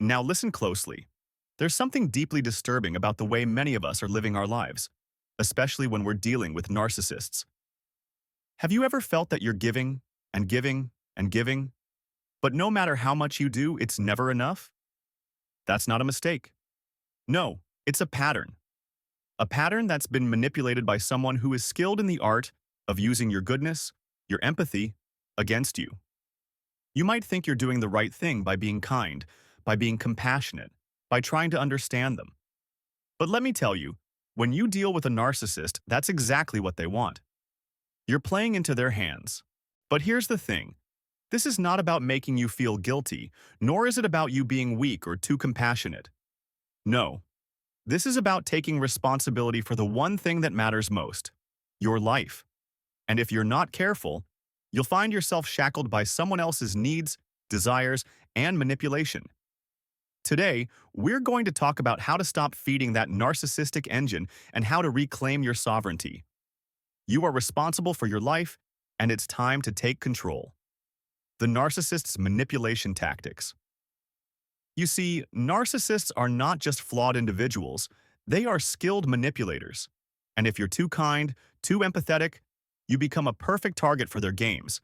Now listen closely. There's something deeply disturbing about the way many of us are living our lives, especially when we're dealing with narcissists. Have you ever felt that you're giving and giving and giving, but no matter how much you do, it's never enough? That's not a mistake. No, it's a pattern. A pattern that's been manipulated by someone who is skilled in the art of using your goodness, your empathy, against you. You might think you're doing the right thing by being kind, by being compassionate, by trying to understand them. But let me tell you, when you deal with a narcissist, that's exactly what they want. You're playing into their hands. But here's the thing. This is not about making you feel guilty, nor is it about you being weak or too compassionate. No. This is about taking responsibility for the one thing that matters most, your life. And if you're not careful, you'll find yourself shackled by someone else's needs, desires, and manipulation. Today, we're going to talk about how to stop feeding that narcissistic engine and how to reclaim your sovereignty. You are responsible for your life, and it's time to take control. The narcissist's manipulation tactics. You see, narcissists are not just flawed individuals, they are skilled manipulators. And if you're too kind, too empathetic, you become a perfect target for their games.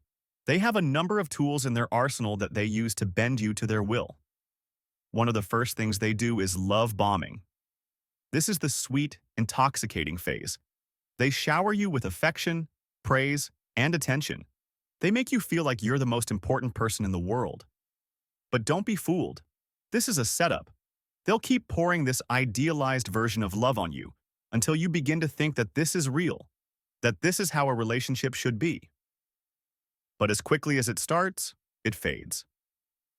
They have a number of tools in their arsenal that they use to bend you to their will. One of the first things they do is love bombing. This is the sweet, intoxicating phase. They shower you with affection, praise, and attention. They make you feel like you're the most important person in the world. But don't be fooled. This is a setup. They'll keep pouring this idealized version of love on you until you begin to think that this is real, that this is how a relationship should be. But as quickly as it starts, it fades.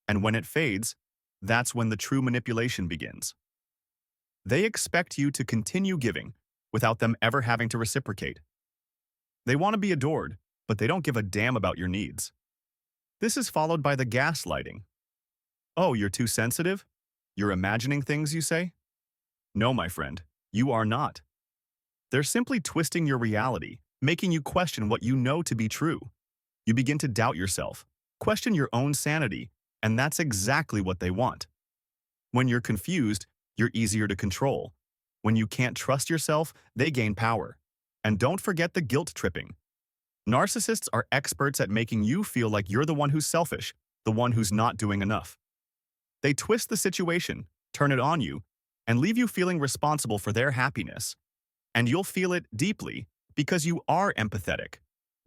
And when it fades, that's when the true manipulation begins. They expect you to continue giving without them ever having to reciprocate. They want to be adored, but they don't give a damn about your needs. This is followed by the gaslighting. Oh, you're too sensitive? You're imagining things, you say? No, my friend, you are not. They're simply twisting your reality, making you question what you know to be true. You begin to doubt yourself, question your own sanity, and that's exactly what they want. When you're confused, you're easier to control. When you can't trust yourself, they gain power. And don't forget the guilt tripping. Narcissists are experts at making you feel like you're the one who's selfish, the one who's not doing enough. They twist the situation, turn it on you, and leave you feeling responsible for their happiness. And you'll feel it deeply because you are empathetic.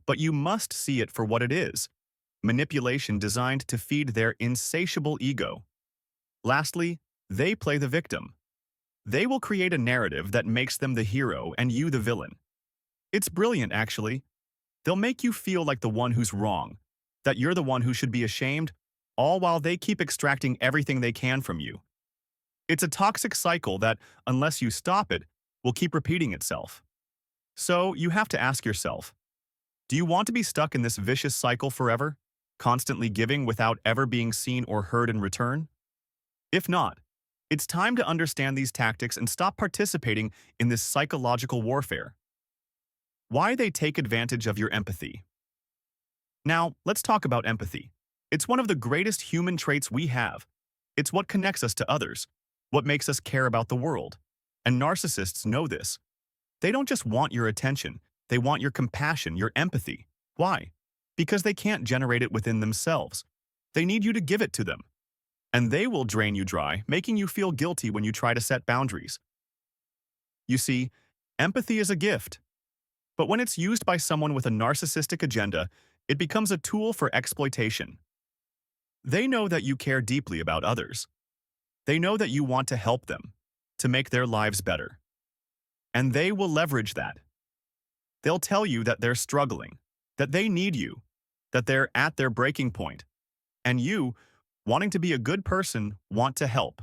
But you must see it for what it is. Manipulation designed to feed their insatiable ego. Lastly, they play the victim. They will create a narrative that makes them the hero and you the villain. It's brilliant, actually. They'll make you feel like the one who's wrong, that you're the one who should be ashamed, all while they keep extracting everything they can from you. It's a toxic cycle that, unless you stop it, will keep repeating itself. So you have to ask yourself, do you want to be stuck in this vicious cycle forever, constantly giving without ever being seen or heard in return? If not, it's time to understand these tactics and stop participating in this psychological warfare. Why they take advantage of your empathy. Now, let's talk about empathy. It's one of the greatest human traits we have. It's what connects us to others, what makes us care about the world. And narcissists know this. They don't just want your attention, they want your compassion, your empathy. Why? Because they can't generate it within themselves. They need you to give it to them. And they will drain you dry, making you feel guilty when you try to set boundaries. You see, empathy is a gift. But when it's used by someone with a narcissistic agenda, it becomes a tool for exploitation. They know that you care deeply about others. They know that you want to help them, to make their lives better. And they will leverage that. They'll tell you that they're struggling, that they need you, that they're at their breaking point. And you, wanting to be a good person, want to help.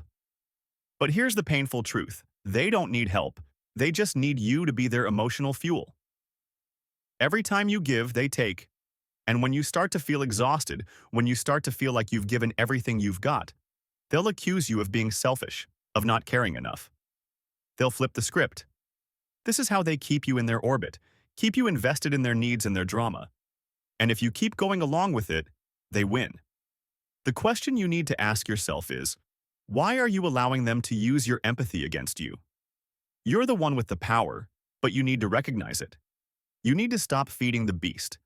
But here's the painful truth. They don't need help. They just need you to be their emotional fuel. Every time you give, they take. And when you start to feel exhausted, when you start to feel like you've given everything you've got, they'll accuse you of being selfish, of not caring enough. They'll flip the script. This is how they keep you in their orbit, keep you invested in their needs and their drama. And if you keep going along with it, they win. The question you need to ask yourself is, Why are you allowing them to use your empathy against you? You're the one with the power, but you need to recognize it. You need to stop feeding the beast.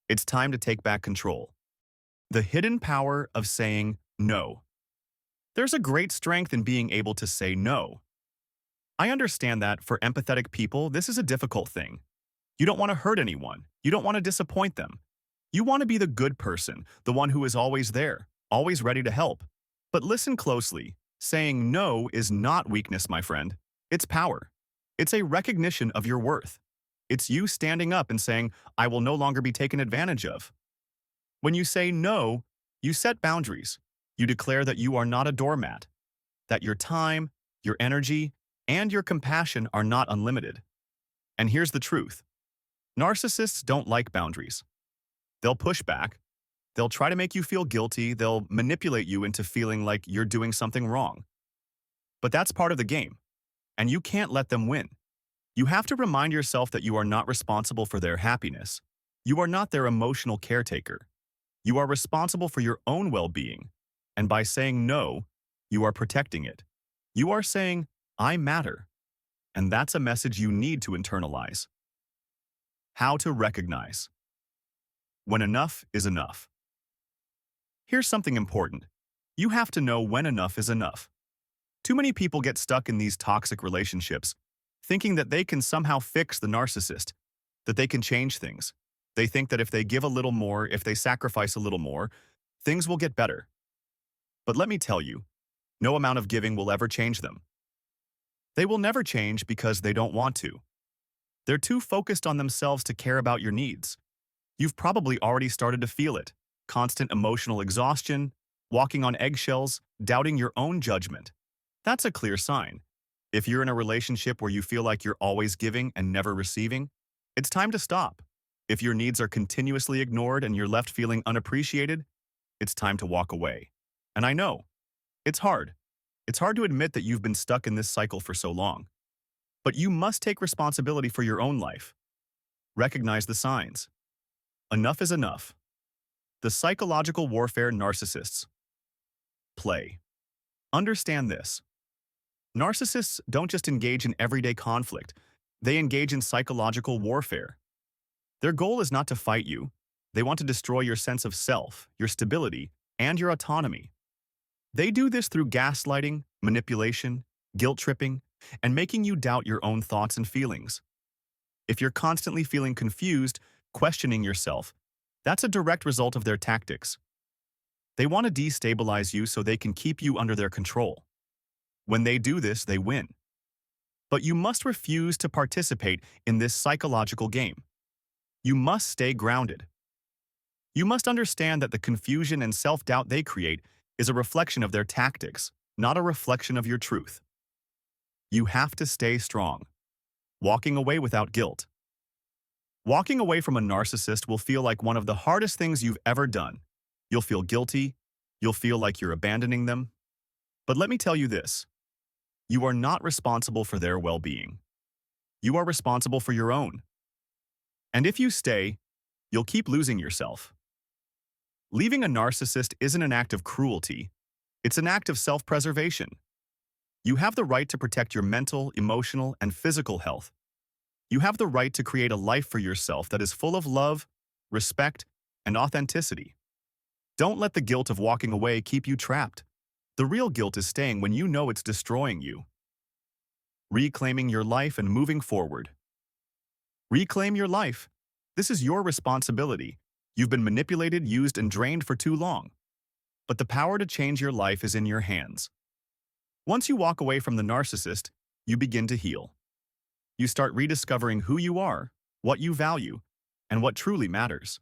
It's time to take back control. The hidden power of saying no. There's a great strength in being able to say no. I understand that for empathetic people, this is a difficult thing. You don't want to hurt anyone. You don't want to disappoint them. You want to be the good person, the one who is always there, always ready to help. But listen closely. Saying no is not weakness, my friend. It's power. It's a recognition of your worth. It's you standing up and saying, I will no longer be taken advantage of. When you say no, you set boundaries. You declare that you are not a doormat, that your time, your energy, and your compassion are not unlimited. And here's the truth. Narcissists don't like boundaries. They'll push back. They'll try to make you feel guilty. They'll manipulate you into feeling like you're doing something wrong. But that's part of the game, and you can't let them win. You have to remind yourself that you are not responsible for their happiness. You are not their emotional caretaker. You are responsible for your own well-being, and by saying no, you are protecting it. You are saying, I matter, and that's a message you need to internalize. How to recognize when enough is enough. Here's something important. You have to know when enough is enough. Too many people get stuck in these toxic relationships, thinking that they can somehow fix the narcissist, that they can change things. They think that if they give a little more, if they sacrifice a little more, things will get better. But let me tell you, no amount of giving will ever change them. They will never change because they don't want to. They're too focused on themselves to care about your needs. You've probably already started to feel it. Constant emotional exhaustion, walking on eggshells, doubting your own judgment. That's a clear sign. If you're in a relationship where you feel like you're always giving and never receiving, it's time to stop. If your needs are continuously ignored and you're left feeling unappreciated, it's time to walk away. And I know, it's hard. It's hard to admit that you've been stuck in this cycle for so long. But you must take responsibility for your own life. Recognize the signs. Enough is enough. The psychological warfare narcissists play. Understand this. Narcissists don't just engage in everyday conflict. They engage in psychological warfare. Their goal is not to fight you. They want to destroy your sense of self, your stability, and your autonomy. They do this through gaslighting, manipulation, guilt-tripping, and making you doubt your own thoughts and feelings. If you're constantly feeling confused, questioning yourself, that's a direct result of their tactics. They want to destabilize you so they can keep you under their control. When they do this, they win. But you must refuse to participate in this psychological game. You must stay grounded. You must understand that the confusion and self-doubt they create is a reflection of their tactics, not a reflection of your truth. You have to stay strong. Walking away without guilt. Walking away from a narcissist will feel like one of the hardest things you've ever done. You'll feel guilty. You'll feel like you're abandoning them. But let me tell you this. You are not responsible for their well-being. You are responsible for your own. And if you stay, you'll keep losing yourself. Leaving a narcissist isn't an act of cruelty. It's an act of self-preservation. You have the right to protect your mental, emotional, and physical health. You have the right to create a life for yourself that is full of love, respect, and authenticity. Don't let the guilt of walking away keep you trapped. The real guilt is staying when you know it's destroying you. Reclaiming your life and moving forward. Reclaim your life. This is your responsibility. You've been manipulated, used, and drained for too long. But the power to change your life is in your hands. Once you walk away from the narcissist, you begin to heal. You start rediscovering who you are, what you value, and what truly matters.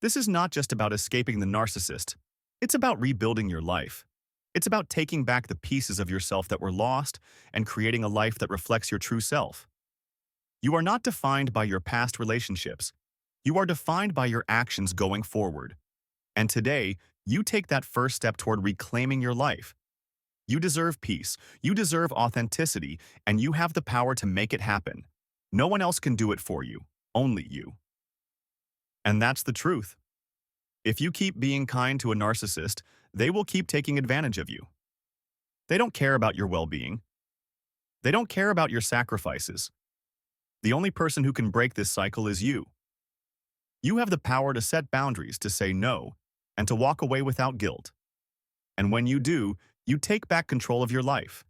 This is not just about escaping the narcissist. It's about rebuilding your life. It's about taking back the pieces of yourself that were lost and creating a life that reflects your true self. You are not defined by your past relationships. You are defined by your actions going forward. And today, you take that first step toward reclaiming your life. You deserve peace, you deserve authenticity, and you have the power to make it happen. No one else can do it for you, only you. And that's the truth. If you keep being kind to a narcissist, they will keep taking advantage of you. They don't care about your well-being. They don't care about your sacrifices. The only person who can break this cycle is you. You have the power to set boundaries, to say no, and to walk away without guilt. And when you do, you take back control of your life.